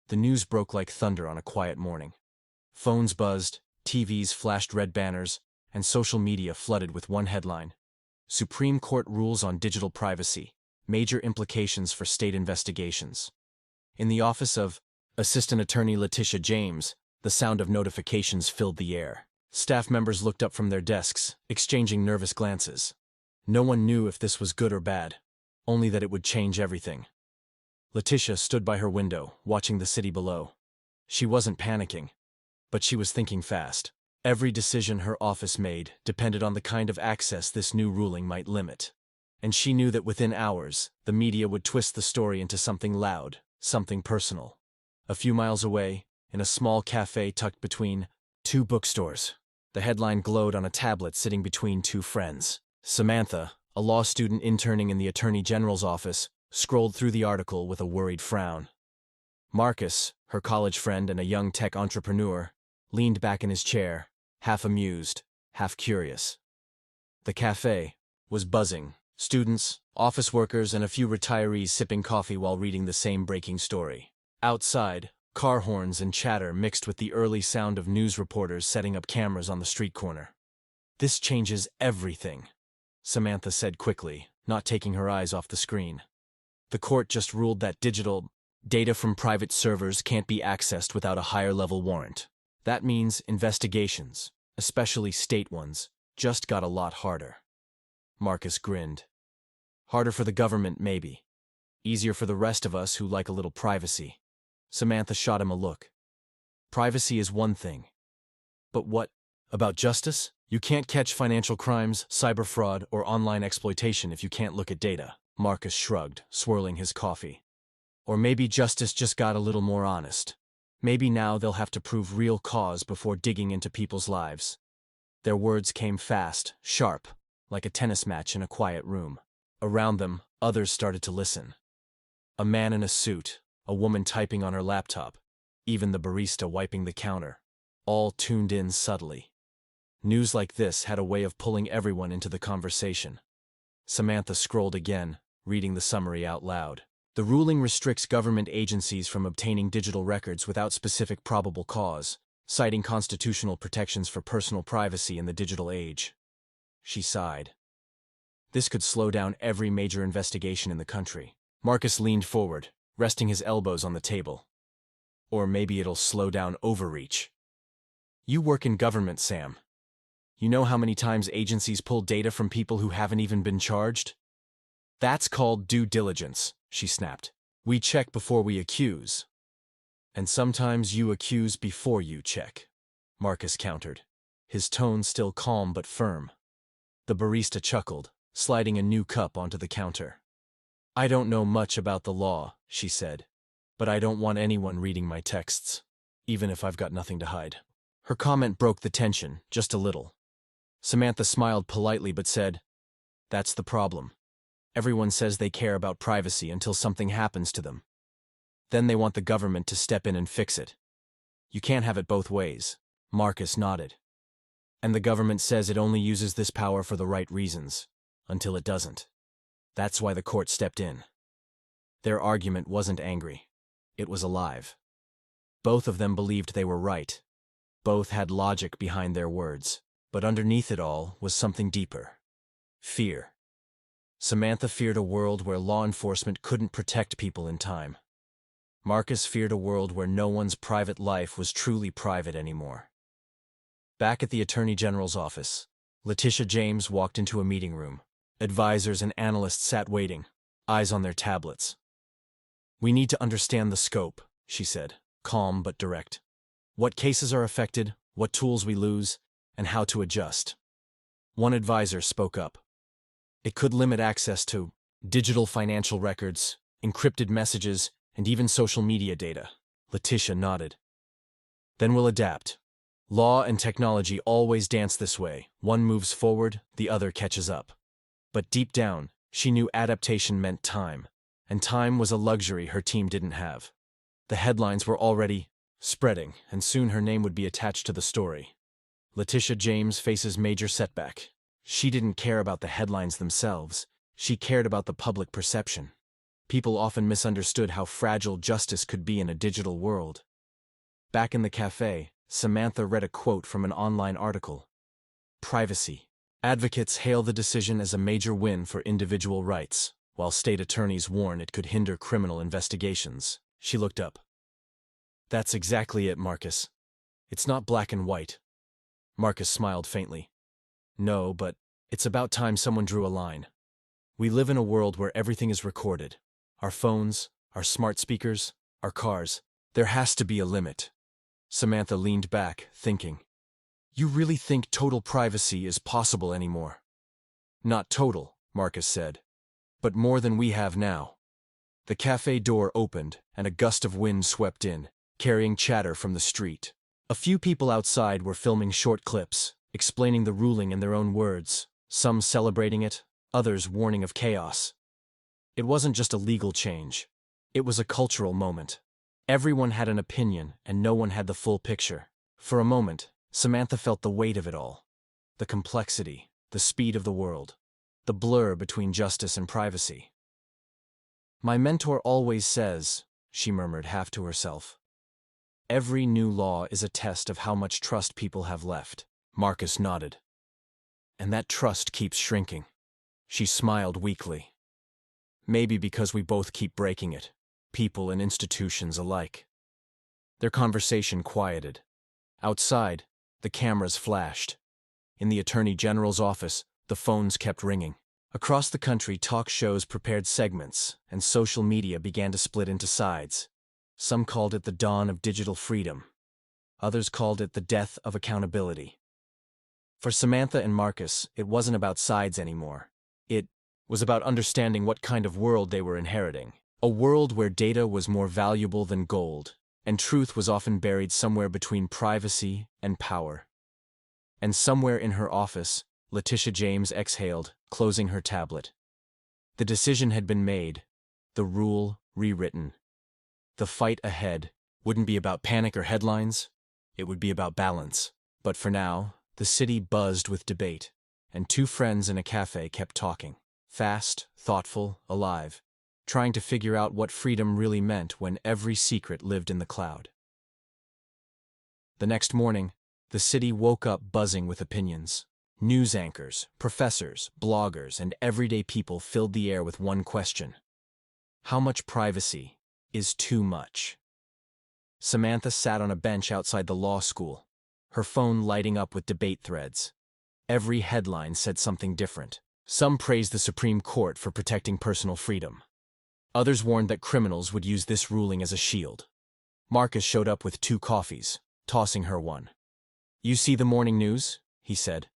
The news broke like thunder on a quiet morning. Phones buzzed, TVs flashed red banners, and social media flooded with one headline: Supreme Court rules on digital privacy, major implications for state investigations. In the office of Assistant Attorney Letitia James, the sound of notifications filled the air. Staff members looked up from their desks, exchanging nervous glances. No one knew if this was good or bad, only that it would change everything. Letitia stood by her window, watching the city below. She wasn't panicking, but she was thinking fast. Every decision her office made depended on the kind of access this new ruling might limit. And she knew that within hours, the media would twist the story into something loud, something personal. A few miles away, in a small cafe tucked between two bookstores, the headline glowed on a tablet sitting between two friends. Samantha, a law student interning in the Attorney General's office, scrolled through the article with a worried frown. Marcus, her college friend and a young tech entrepreneur, leaned back in his chair, half amused, half curious. The cafe was buzzing, students, office workers, and a few retirees sipping coffee while reading the same breaking story. Outside, car horns and chatter mixed with the early sound of news reporters setting up cameras on the street corner. "This changes everything," Samantha said quickly, not taking her eyes off the screen. "The court just ruled that digital data from private servers can't be accessed without a higher-level warrant. That means investigations, especially state ones, just got a lot harder." Marcus grinned. "Harder for the government, maybe. Easier for the rest of us who like a little privacy." Samantha shot him a look. "Privacy is one thing. But what about justice? You can't catch financial crimes, cyber fraud, or online exploitation if you can't look at data." Marcus shrugged, swirling his coffee. "Or maybe justice just got a little more honest. Maybe now they'll have to prove real cause before digging into people's lives." Their words came fast, sharp, like a tennis match in a quiet room. Around them, others started to listen. A man in a suit, a woman typing on her laptop, even the barista wiping the counter, all tuned in subtly. News like this had a way of pulling everyone into the conversation. Samantha scrolled again, reading the summary out loud. "The ruling restricts government agencies from obtaining digital records without specific probable cause, citing constitutional protections for personal privacy in the digital age." She sighed. This could slow down every major investigation in the country. Marcus leaned forward, resting his elbows on the table. "Or maybe it'll slow down overreach. You work in government, Sam. You know how many times agencies pull data from people who haven't even been charged?" "That's called due diligence," she snapped. "We check before we accuse." "And sometimes you accuse before you check," Marcus countered, his tone still calm but firm. The barista chuckled, sliding a new cup onto the counter. "I don't know much about the law," she said, "but I don't want anyone reading my texts, even if I've got nothing to hide." Her comment broke the tension, just a little. Samantha smiled politely but said, "That's the problem. Everyone says they care about privacy until something happens to them. Then they want the government to step in and fix it. You can't have it both ways." Marcus nodded. "And the government says it only uses this power for the right reasons, until it doesn't. That's why the court stepped in." Their argument wasn't angry. It was alive. Both of them believed they were right. Both had logic behind their words. But underneath it all was something deeper. Fear. Samantha feared a world where law enforcement couldn't protect people in time. Marcus feared a world where no one's private life was truly private anymore. Back at the Attorney General's office, Letitia James walked into a meeting room. Advisors and analysts sat waiting, eyes on their tablets. "We need to understand the scope," she said, calm but direct. "What cases are affected, what tools we lose, and how to adjust." One advisor spoke up. "It could limit access to digital financial records, encrypted messages, and even social media data." Letitia nodded. "Then we'll adapt. Law and technology always dance this way. One moves forward, the other catches up." But deep down, she knew adaptation meant time, and time was a luxury her team didn't have. The headlines were already spreading, and soon her name would be attached to the story. Letitia James faces major setback. She didn't care about the headlines themselves. She cared about the public perception. People often misunderstood how fragile justice could be in a digital world. Back in the cafe, Samantha read a quote from an online article. Privacy. Advocates hail the decision as a major win for individual rights, while state attorneys warn it could hinder criminal investigations. She looked up. That's exactly it, Marcus. It's not black and white. Marcus smiled faintly. No, but it's about time someone drew a line. We live in a world where everything is recorded. Our phones, our smart speakers, our cars. There has to be a limit. Samantha leaned back, thinking. You really think total privacy is possible anymore? Not total, Marcus said, but more than we have now. The cafe door opened, and a gust of wind swept in, carrying chatter from the street. A few people outside were filming short clips, explaining the ruling in their own words, some celebrating it, others warning of chaos. It wasn't just a legal change. It was a cultural moment. Everyone had an opinion, and no one had the full picture. For a moment, Samantha felt the weight of it all. The complexity, the speed of the world, the blur between justice and privacy. My mentor always says, she murmured half to herself. Every new law is a test of how much trust people have left. Marcus nodded. And that trust keeps shrinking. She smiled weakly. Maybe because we both keep breaking it, people and institutions alike. Their conversation quieted. Outside, the cameras flashed. In the Attorney General's office, the phones kept ringing. Across the country, talk shows prepared segments, and social media began to split into sides. Some called it the dawn of digital freedom. Others called it the death of accountability. For Samantha and Marcus, it wasn't about sides anymore. It was about understanding what kind of world they were inheriting. A world where data was more valuable than gold, and truth was often buried somewhere between privacy and power. And somewhere in her office, Letitia James exhaled, closing her tablet. The decision had been made, the rule rewritten. The fight ahead wouldn't be about panic or headlines, it would be about balance. But for now, the city buzzed with debate, and two friends in a cafe kept talking. Fast, thoughtful, alive, trying to figure out what freedom really meant when every secret lived in the cloud. The next morning, the city woke up buzzing with opinions. News anchors, professors, bloggers, and everyday people filled the air with one question. How much privacy is too much? Samantha sat on a bench outside the law school, her phone lighting up with debate threads. Every headline said something different. Some praised the Supreme Court for protecting personal freedom. Others warned that criminals would use this ruling as a shield. Marcus showed up with 2 coffees, tossing her one. You see the morning news? He said.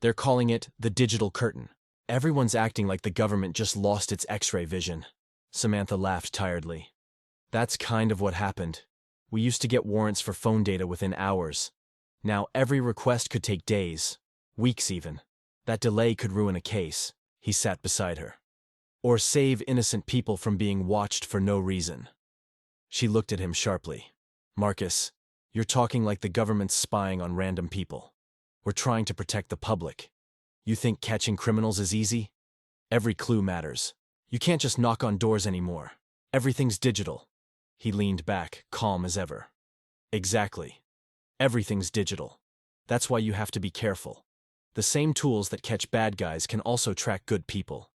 They're calling it the digital curtain. Everyone's acting like the government just lost its X-ray vision. Samantha laughed tiredly. That's kind of what happened. We used to get warrants for phone data within hours. Now every request could take days, weeks even. That delay could ruin a case. He sat beside her. Or save innocent people from being watched for no reason. She looked at him sharply. Marcus, you're talking like the government's spying on random people. We're trying to protect the public. You think catching criminals is easy? Every clue matters. You can't just knock on doors anymore. Everything's digital. He leaned back, calm as ever. Exactly. Everything's digital. That's why you have to be careful. The same tools that catch bad guys can also track good people.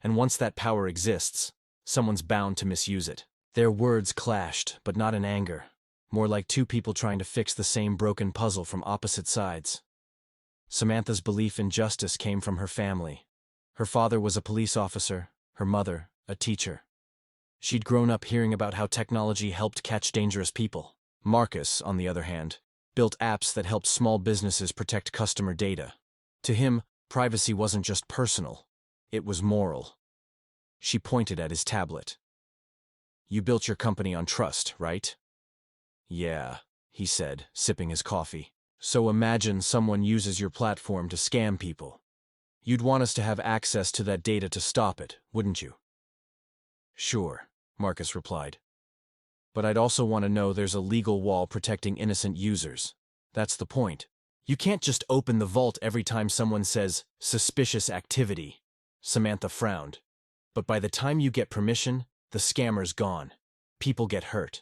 And once that power exists, someone's bound to misuse it. Their words clashed, but not in anger. More like 2 people trying to fix the same broken puzzle from opposite sides. Samantha's belief in justice came from her family. Her father was a police officer, her mother, a teacher. She'd grown up hearing about how technology helped catch dangerous people. Marcus, on the other hand, built apps that helped small businesses protect customer data. To him, privacy wasn't just personal, it was moral. She pointed at his tablet. You built your company on trust, right? Yeah, he said, sipping his coffee. So imagine someone uses your platform to scam people. You'd want us to have access to that data to stop it, wouldn't you? Sure, Marcus replied. But I'd also want to know there's a legal wall protecting innocent users. That's the point. You can't just open the vault every time someone says, suspicious activity. Samantha frowned. But by the time you get permission, The scammer's gone. People get hurt.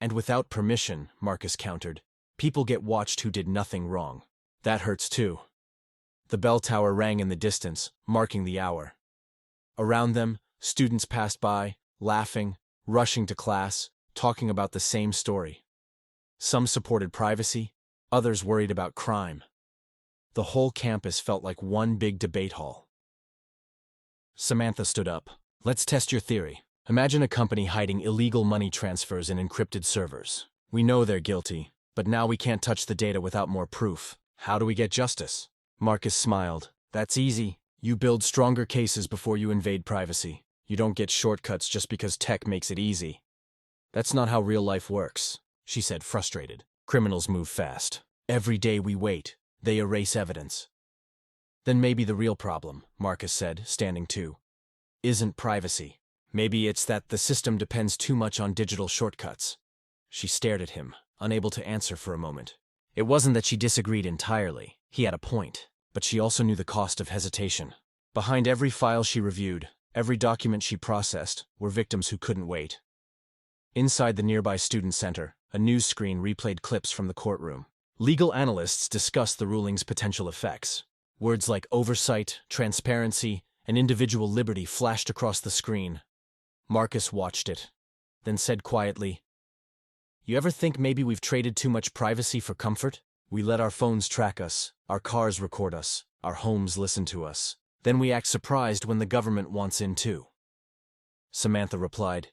And without permission, Marcus countered, people get watched who did nothing wrong. That hurts too. The bell tower rang in the distance, marking the hour. Around them, students passed by, laughing, rushing to class, talking about the same story. Some supported privacy, others worried about crime. The whole campus felt like one big debate hall. Samantha stood up. Let's test your theory. Imagine a company hiding illegal money transfers in encrypted servers. We know they're guilty, but now we can't touch the data without more proof. How do we get justice? Marcus smiled. That's easy. You build stronger cases before you invade privacy. You don't get shortcuts just because tech makes it easy. That's not how real life works, she said, frustrated. Criminals move fast. Every day we wait, they erase evidence. Then maybe the real problem, Marcus said, standing too, isn't privacy. Maybe it's that the system depends too much on digital shortcuts. She stared at him, unable to answer for a moment. It wasn't that she disagreed entirely. He had a point, but she also knew the cost of hesitation. Behind every file she reviewed, every document she processed, were victims who couldn't wait. Inside the nearby student center, a news screen replayed clips from the courtroom. Legal analysts discussed the ruling's potential effects. Words like oversight, transparency, and individual liberty flashed across the screen. Marcus watched it, then said quietly, "You ever think maybe we've traded too much privacy for comfort? We let our phones track us, our cars record us, our homes listen to us. Then we act surprised when the government wants in too." Samantha replied,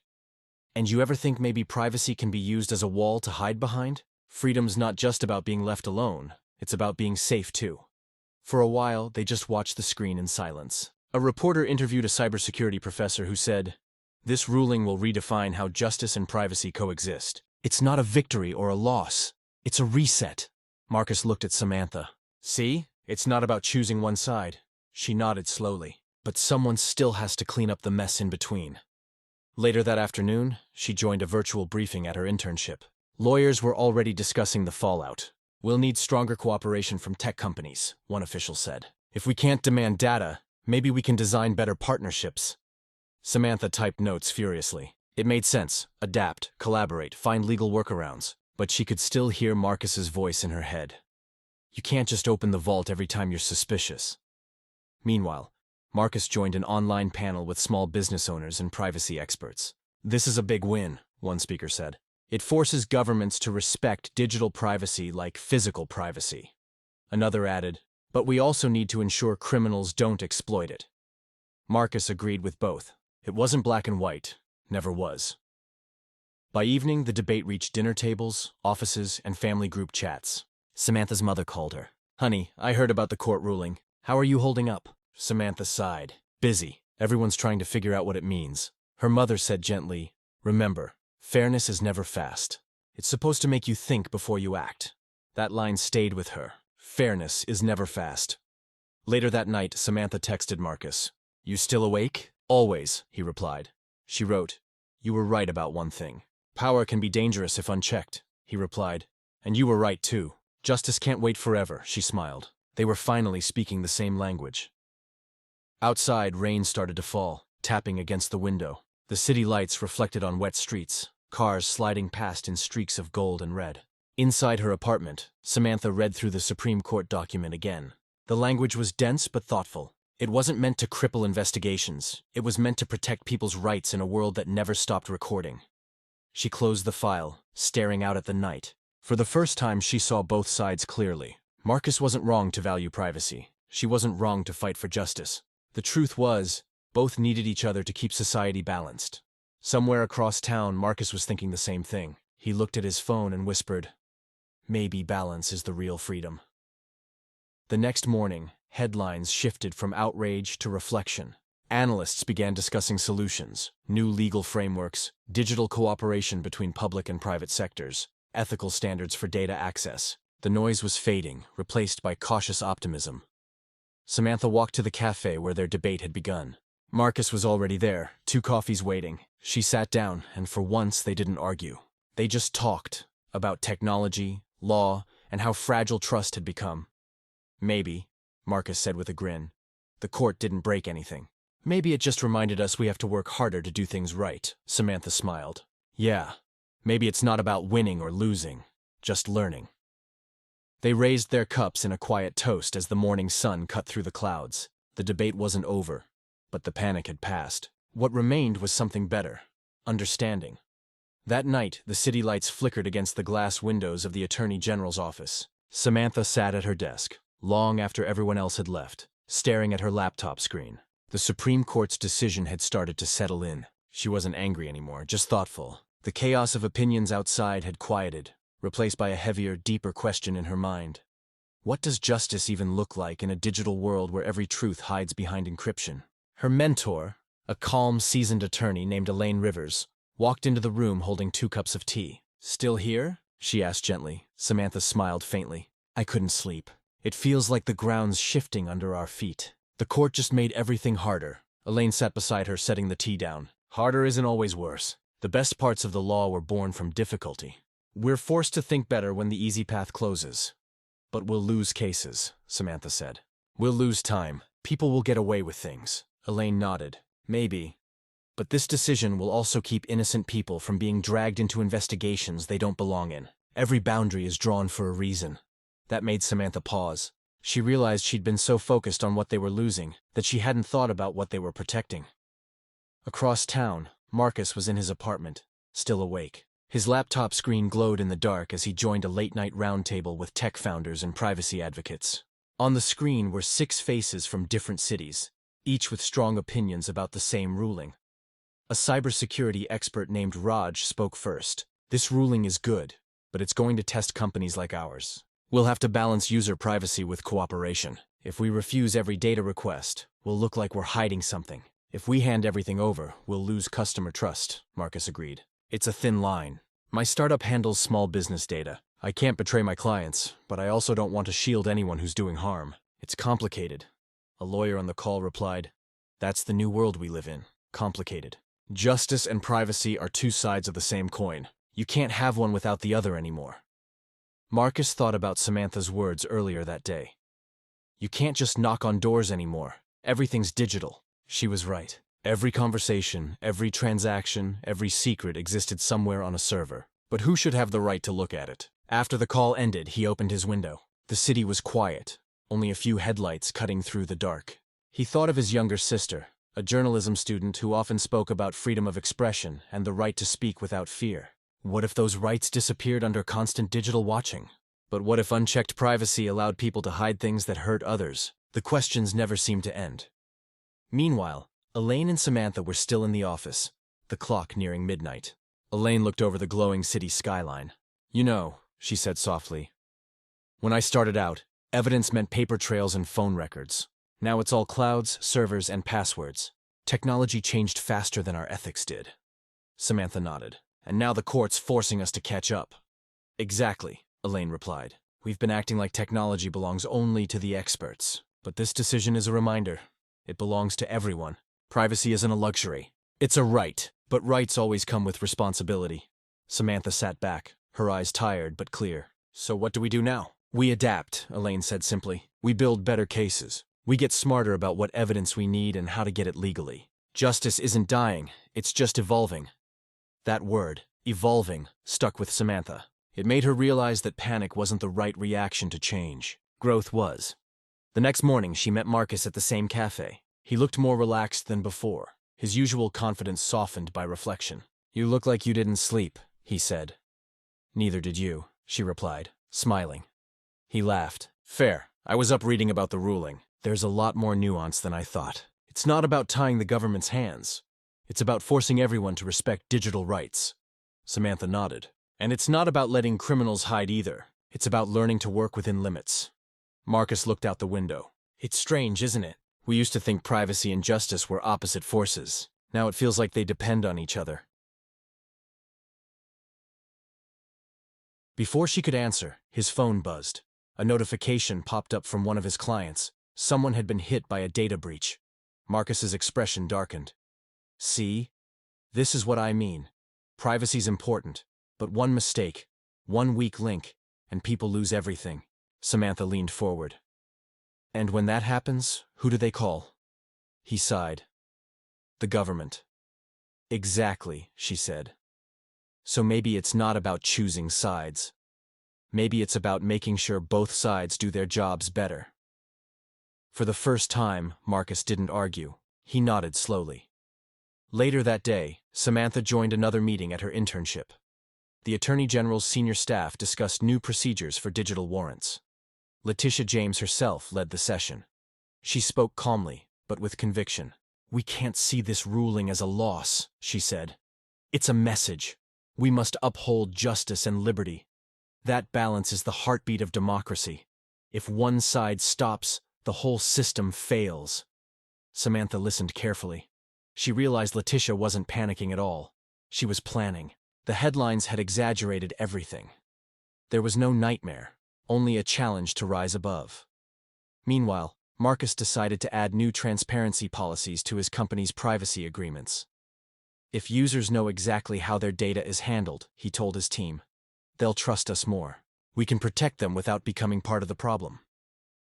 "And you ever think maybe privacy can be used as a wall to hide behind? Freedom's not just about being left alone, it's about being safe too." For a while, they just watched the screen in silence. A reporter interviewed a cybersecurity professor who said, "This ruling will redefine how justice and privacy coexist. It's not a victory or a loss. It's a reset." Marcus looked at Samantha. "See? It's not about choosing one side." She nodded slowly. "But someone still has to clean up the mess in between." Later that afternoon, she joined a virtual briefing at her internship. Lawyers were already discussing the fallout. "We'll need stronger cooperation from tech companies," one official said. "If we can't demand data, maybe we can design better partnerships." Samantha typed notes furiously. It made sense. Adapt, collaborate, find legal workarounds. But she could still hear Marcus's voice in her head. "You can't just open the vault every time you're suspicious." Meanwhile, Marcus joined an online panel with small business owners and privacy experts. "This is a big win," one speaker said. "It forces governments to respect digital privacy like physical privacy." Another added, "But we also need to ensure criminals don't exploit it." Marcus agreed with both. It wasn't black and white. Never was. By evening, the debate reached dinner tables, offices, and family group chats. Samantha's mother called her. "Honey, I heard about the court ruling. How are you holding up?" Samantha sighed. "Busy. Everyone's trying to figure out what it means." Her mother said gently, "Remember, fairness is never fast. It's supposed to make you think before you act." That line stayed with her. Fairness is never fast. Later that night, Samantha texted Marcus. "You still awake?" "Always," he replied. She wrote, "You were right about one thing. Power can be dangerous if unchecked," he replied. "And you were right too. Justice can't wait forever," she smiled. They were finally speaking the same language. Outside, rain started to fall, tapping against the window. The city lights reflected on wet streets, cars sliding past in streaks of gold and red. Inside her apartment, Samantha read through the Supreme Court document again. The language was dense but thoughtful. It wasn't meant to cripple investigations. It was meant to protect people's rights in a world that never stopped recording. She closed the file, staring out at the night. For the first time, she saw both sides clearly. Marcus wasn't wrong to value privacy. She wasn't wrong to fight for justice. The truth was, both needed each other to keep society balanced. Somewhere across town, Marcus was thinking the same thing. He looked at his phone and whispered, "Maybe balance is the real freedom." The next morning, headlines shifted from outrage to reflection. Analysts began discussing solutions, new legal frameworks, digital cooperation between public and private sectors, ethical standards for data access. The noise was fading, replaced by cautious optimism. Samantha walked to the cafe where their debate had begun. Marcus was already there, 2 coffees waiting. She sat down, and for once they didn't argue. They just talked about technology, law, and how fragile trust had become. "Maybe," Marcus said with a grin. "The court didn't break anything." Maybe it just reminded us we have to work harder to do things right, Samantha smiled. Yeah, maybe it's not about winning or losing, just learning. They raised their cups in a quiet toast as the morning sun cut through the clouds. The debate wasn't over, but the panic had passed. What remained was something better: understanding. That night, the city lights flickered against the glass windows of the Attorney General's office. Samantha sat at her desk, long after everyone else had left, staring at her laptop screen. The Supreme Court's decision had started to settle in. She wasn't angry anymore, just thoughtful. The chaos of opinions outside had quieted, replaced by a heavier, deeper question in her mind. What does justice even look like in a digital world where every truth hides behind encryption? Her mentor, a calm, seasoned attorney named Elaine Rivers, walked into the room holding 2 cups of tea. "Still here?" she asked gently. Samantha smiled faintly. "I couldn't sleep. It feels like the ground's shifting under our feet. The court just made everything harder." Elaine sat beside her, setting the tea down. "Harder isn't always worse. The best parts of the law were born from difficulty. We're forced to think better when the easy path closes. But we'll lose cases," Samantha said. "We'll lose time. People will get away with things." Elaine nodded. "Maybe. But this decision will also keep innocent people from being dragged into investigations they don't belong in. Every boundary is drawn for a reason." That made Samantha pause. She realized she'd been so focused on what they were losing that she hadn't thought about what they were protecting. Across town, Marcus was in his apartment, still awake. His laptop screen glowed in the dark as he joined a late-night roundtable with tech founders and privacy advocates. On the screen were 6 faces from different cities, each with strong opinions about the same ruling. A cybersecurity expert named Raj spoke first. "This ruling is good, but it's going to test companies like ours. We'll have to balance user privacy with cooperation. If we refuse every data request, we'll look like we're hiding something. If we hand everything over, we'll lose customer trust," Marcus agreed. "It's a thin line. My startup handles small business data. I can't betray my clients, but I also don't want to shield anyone who's doing harm. It's complicated." A lawyer on the call replied, "That's the new world we live in. Complicated. Justice and privacy are 2 sides of the same coin. You can't have one without the other anymore." Marcus thought about Samantha's words earlier that day. "You can't just knock on doors anymore. Everything's digital." She was right. Every conversation, every transaction, every secret existed somewhere on a server. But who should have the right to look at it? After the call ended, he opened his window. The city was quiet, only a few headlights cutting through the dark. He thought of his younger sister, a journalism student who often spoke about freedom of expression and the right to speak without fear. What if those rights disappeared under constant digital watching? But what if unchecked privacy allowed people to hide things that hurt others? The questions never seemed to end. Meanwhile, Elaine and Samantha were still in the office, the clock nearing midnight. Elaine looked over the glowing city skyline. "You know," she said softly, "when I started out, evidence meant paper trails and phone records. Now it's all clouds, servers, and passwords. Technology changed faster than our ethics did." Samantha nodded. "And now the court's forcing us to catch up." "Exactly," Elaine replied. "We've been acting like technology belongs only to the experts. But this decision is a reminder. It belongs to everyone. Privacy isn't a luxury. It's a right, but rights always come with responsibility." Samantha sat back, her eyes tired but clear. "So what do we do now?" "We adapt," Elaine said simply. "We build better cases. We get smarter about what evidence we need and how to get it legally. Justice isn't dying, it's just evolving." That word, evolving, stuck with Samantha. It made her realize that panic wasn't the right reaction to change. Growth was. The next morning, she met Marcus at the same cafe. He looked more relaxed than before, his usual confidence softened by reflection. "You look like you didn't sleep," he said. "Neither did you," she replied, smiling. He laughed. "Fair. I was up reading about the ruling. There's a lot more nuance than I thought. It's not about tying the government's hands. It's about forcing everyone to respect digital rights." Samantha nodded. "And it's not about letting criminals hide either. It's about learning to work within limits." Marcus looked out the window. "It's strange, isn't it? We used to think privacy and justice were opposite forces. Now it feels like they depend on each other." Before she could answer, his phone buzzed. A notification popped up from one of his clients. Someone had been hit by a data breach. Marcus's expression darkened. "See? This is what I mean. Privacy's important, but one mistake, one weak link, and people lose everything." Samantha leaned forward. "And when that happens, who do they call?" He sighed. The government. Exactly, she said. So maybe it's not about choosing sides. Maybe it's about making sure both sides do their jobs better. For the first time, Marcus didn't argue. He nodded slowly. Later that day, Samantha joined another meeting at her internship. The Attorney General's senior staff discussed new procedures for digital warrants. Letitia James herself led the session. She spoke calmly, but with conviction. "We can't see this ruling as a loss," she said. "It's a message. We must uphold justice and liberty. That balance is the heartbeat of democracy. If one side stops, the whole system fails." Samantha listened carefully. She realized Letitia wasn't panicking at all. She was planning. The headlines had exaggerated everything. There was no nightmare, only a challenge to rise above. Meanwhile, Marcus decided to add new transparency policies to his company's privacy agreements. "If users know exactly how their data is handled," he told his team, "they'll trust us more. We can protect them without becoming part of the problem."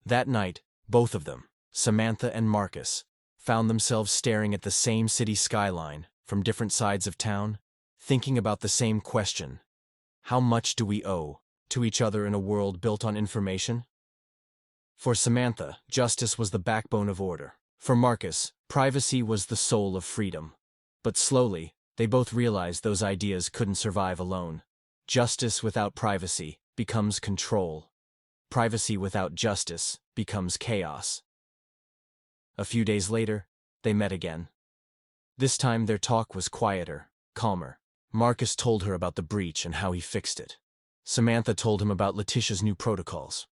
That night, both of them, Samantha and Marcus, found themselves staring at the same city skyline from different sides of town, thinking about the same question: how much do we owe to each other in a world built on information? For Samantha, justice was the backbone of order. For Marcus, privacy was the soul of freedom. But slowly, they both realized those ideas couldn't survive alone. Justice without privacy becomes control. Privacy without justice becomes chaos. A few days later, they met again. This time their talk was quieter, calmer. Marcus told her about the breach and how he fixed it. Samantha told him about Letitia's new protocols.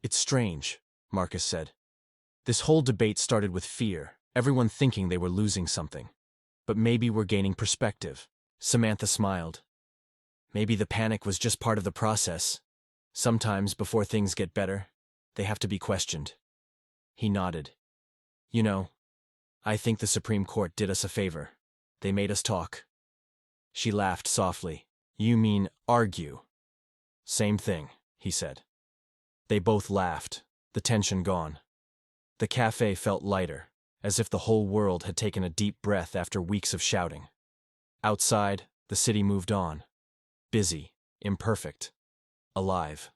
"It's strange," Marcus said. "This whole debate started with fear, everyone thinking they were losing something. But maybe we're gaining perspective." Samantha smiled. "Maybe the panic was just part of the process. Sometimes, before things get better, they have to be questioned." He nodded. "You know, I think the Supreme Court did us a favor. They made us talk." She laughed softly. "You mean argue?" "Same thing," he said. They both laughed, the tension gone. The cafe felt lighter, as if the whole world had taken a deep breath after weeks of shouting. Outside, the city moved on. Busy, imperfect, alive.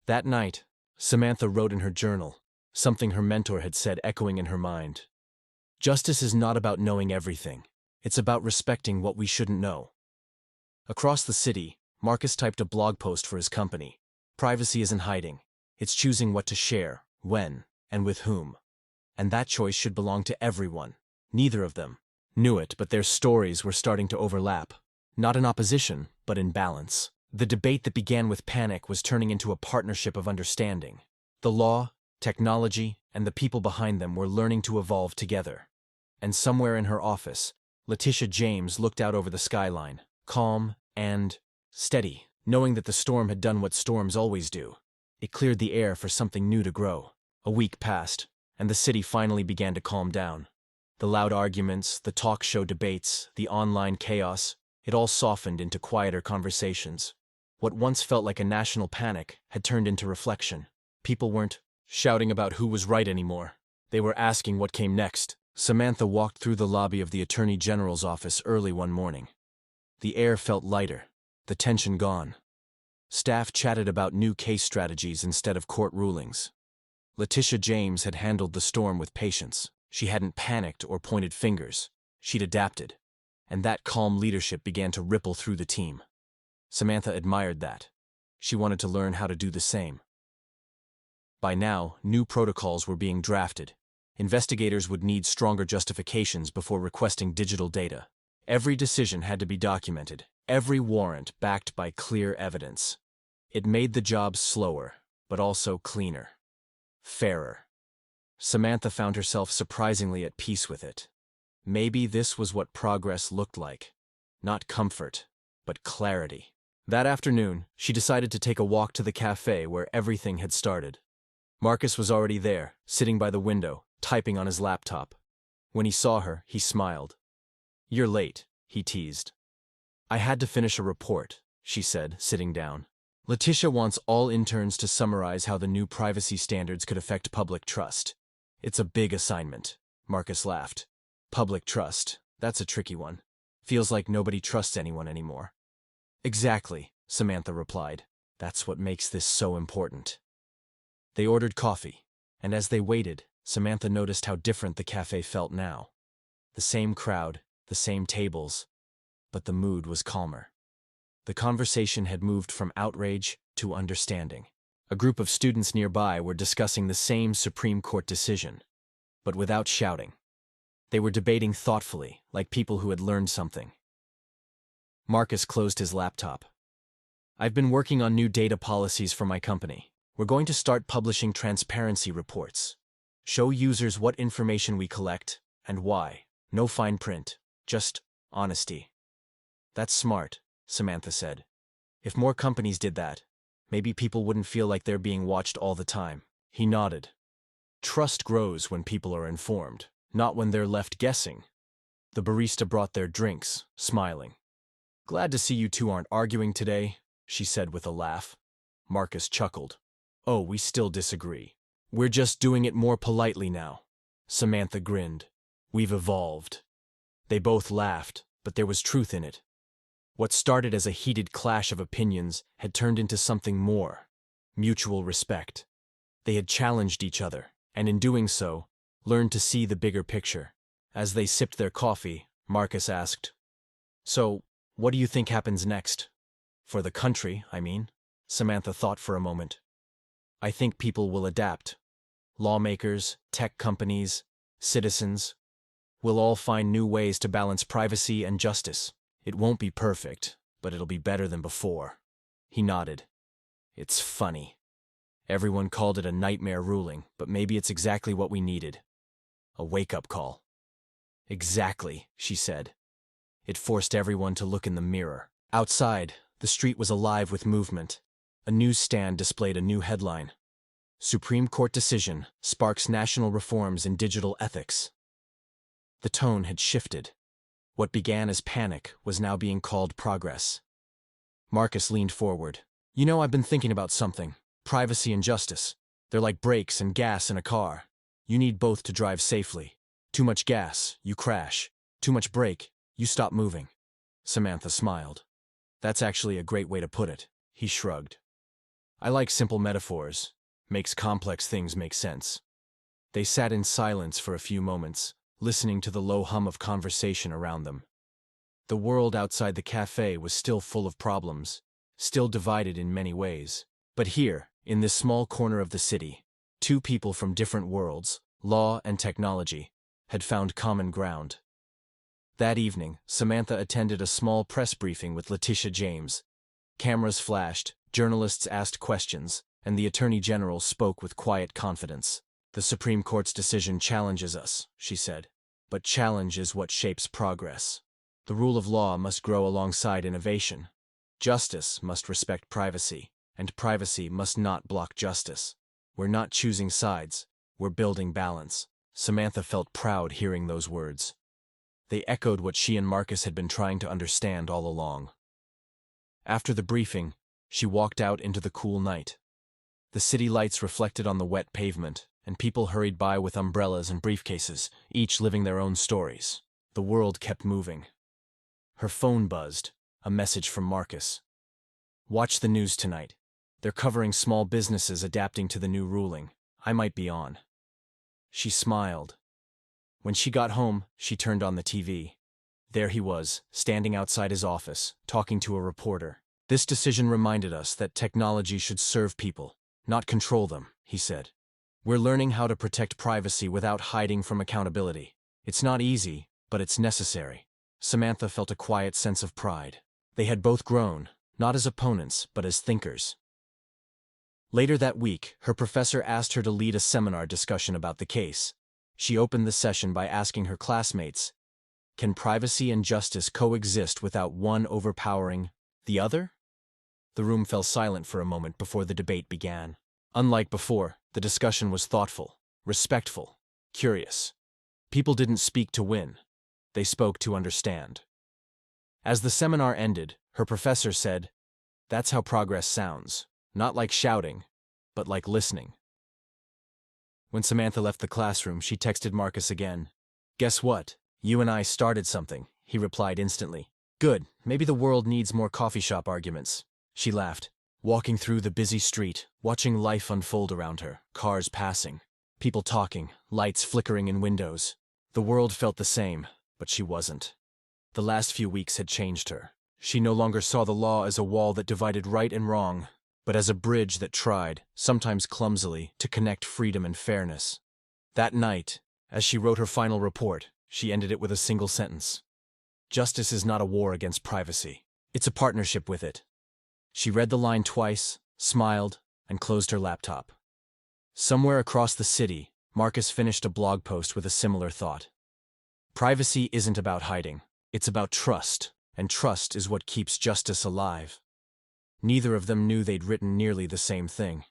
That night, Samantha wrote in her journal, something her mentor had said echoing in her mind. "Justice is not about knowing everything. It's about respecting what we shouldn't know." Across the city, Marcus typed a blog post for his company. Privacy isn't hiding. It's choosing what to share, when, and with whom. And that choice should belong to everyone. Neither of them knew it, but their stories were starting to overlap. Not in opposition, but in balance. The debate that began with panic was turning into a partnership of understanding. The law, technology, and the people behind them were learning to evolve together. And somewhere in her office, Letitia James looked out over the skyline, calm and steady, knowing that the storm had done what storms always do. It cleared the air for something new to grow. A week passed, and the city finally began to calm down. The loud arguments, the talk show debates, the online chaos, it all softened into quieter conversations. What once felt like a national panic had turned into reflection. People weren't shouting about who was right anymore. They were asking what came next. Samantha walked through the lobby of the Attorney General's office early one morning. The air felt lighter, the tension gone. Staff chatted about new case strategies instead of court rulings. Letitia James had handled the storm with patience. She hadn't panicked or pointed fingers. She'd adapted. And that calm leadership began to ripple through the team. Samantha admired that. She wanted to learn how to do the same. By now, new protocols were being drafted. Investigators would need stronger justifications before requesting digital data. Every decision had to be documented, every warrant backed by clear evidence. It made the job slower, but also cleaner. Fairer. Samantha found herself surprisingly at peace with it. Maybe this was what progress looked like. Not comfort, but clarity. That afternoon, she decided to take a walk to the cafe where everything had started. Marcus was already there, sitting by the window, typing on his laptop. When he saw her, he smiled. "You're late," he teased. "I had to finish a report," she said, sitting down. "Letitia wants all interns to summarize how the new privacy standards could affect public trust. It's a big assignment," Marcus laughed. Public trust. That's a tricky one. Feels like nobody trusts anyone anymore. Exactly, Samantha replied. That's what makes this so important. They ordered coffee, and as they waited, Samantha noticed how different the cafe felt now. The same crowd, the same tables, but the mood was calmer. The conversation had moved from outrage to understanding. A group of students nearby were discussing the same Supreme Court decision, but without shouting. They were debating thoughtfully, like people who had learned something. Marcus closed his laptop. I've been working on new data policies for my company. We're going to start publishing transparency reports. Show users what information we collect and why. No fine print, just honesty. That's smart, Samantha said. If more companies did that, maybe people wouldn't feel like they're being watched all the time. He nodded. Trust grows when people are informed, not when they're left guessing. The barista brought their drinks, smiling. Glad to see you two aren't arguing today, she said with a laugh. Marcus chuckled. Oh, we still disagree. We're just doing it more politely now. Samantha grinned. We've evolved. They both laughed, but there was truth in it. What started as a heated clash of opinions had turned into something more. Mutual respect. They had challenged each other, and in doing so, learned to see the bigger picture. As they sipped their coffee, Marcus asked, So, what do you think happens next? For the country, I mean. Samantha thought for a moment. I think people will adapt. Lawmakers, tech companies, citizens. We'll all find new ways to balance privacy and justice. It won't be perfect, but it'll be better than before. He nodded. It's funny. Everyone called it a nightmare ruling, but maybe it's exactly what we needed. A wake-up call. Exactly, she said. It forced everyone to look in the mirror. Outside, the street was alive with movement. A newsstand displayed a new headline. Supreme Court decision sparks national reforms in digital ethics. The tone had shifted. What began as panic was now being called progress. Marcus leaned forward. You know, I've been thinking about something. Privacy and justice. They're like brakes and gas in a car. You need both to drive safely. Too much gas, you crash. Too much brake, you stop moving. Samantha smiled. That's actually a great way to put it. He shrugged. I like simple metaphors. Makes complex things make sense. They sat in silence for a few moments, listening to the low hum of conversation around them. The world outside the cafe was still full of problems, still divided in many ways. But here, in this small corner of the city, two people from different worlds, law and technology, had found common ground. That evening, Samantha attended a small press briefing with Letitia James. Cameras flashed, journalists asked questions, and the Attorney General spoke with quiet confidence. The Supreme Court's decision challenges us, she said. But challenge is what shapes progress. The rule of law must grow alongside innovation. Justice must respect privacy, and privacy must not block justice. We're not choosing sides, we're building balance. Samantha felt proud hearing those words. They echoed what she and Marcus had been trying to understand all along. After the briefing, she walked out into the cool night. The city lights reflected on the wet pavement, and people hurried by with umbrellas and briefcases, each living their own stories. The world kept moving. Her phone buzzed, a message from Marcus. Watch the news tonight. They're covering small businesses adapting to the new ruling. I might be on. She smiled. When she got home, she turned on the TV. There he was, standing outside his office, talking to a reporter. This decision reminded us that technology should serve people, not control them, he said. We're learning how to protect privacy without hiding from accountability. It's not easy, but it's necessary. Samantha felt a quiet sense of pride. They had both grown, not as opponents, but as thinkers. Later that week, her professor asked her to lead a seminar discussion about the case. She opened the session by asking her classmates, can privacy and justice coexist without one overpowering the other? The room fell silent for a moment before the debate began. Unlike before, the discussion was thoughtful, respectful, curious. People didn't speak to win. They spoke to understand. As the seminar ended, her professor said, that's how progress sounds, not like shouting, but like listening. When Samantha left the classroom, she texted Marcus again. Guess what? You and I started something, he replied instantly. Good, maybe the world needs more coffee shop arguments. She laughed, walking through the busy street, watching life unfold around her, cars passing, people talking, lights flickering in windows. The world felt the same, but she wasn't. The last few weeks had changed her. She no longer saw the law as a wall that divided right and wrong, but as a bridge that tried, sometimes clumsily, to connect freedom and fairness. That night, as she wrote her final report, she ended it with a single sentence. Justice is not a war against privacy. It's a partnership with it. She read the line twice, smiled, and closed her laptop. Somewhere across the city, Marcus finished a blog post with a similar thought. Privacy isn't about hiding. It's about trust, and trust is what keeps justice alive. Neither of them knew they'd written nearly the same thing.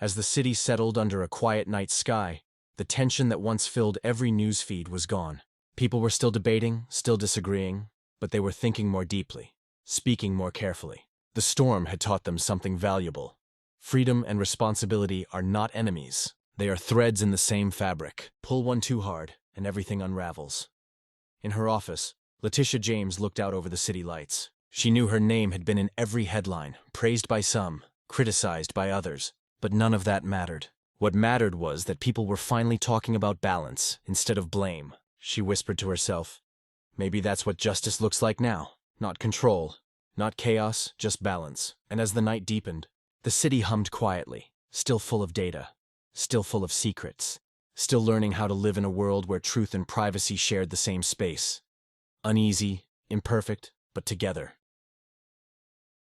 As the city settled under a quiet night sky, the tension that once filled every newsfeed was gone. People were still debating, still disagreeing, but they were thinking more deeply, speaking more carefully. The storm had taught them something valuable. Freedom and responsibility are not enemies. They are threads in the same fabric. Pull one too hard, and everything unravels. In her office, Letitia James looked out over the city lights. She knew her name had been in every headline, praised by some, criticized by others, but none of that mattered. What mattered was that people were finally talking about balance instead of blame. She whispered to herself, maybe that's what justice looks like now. Not control, not chaos, just balance. And as the night deepened, the city hummed quietly, still full of data, still full of secrets, still learning how to live in a world where truth and privacy shared the same space. Uneasy, imperfect, but together.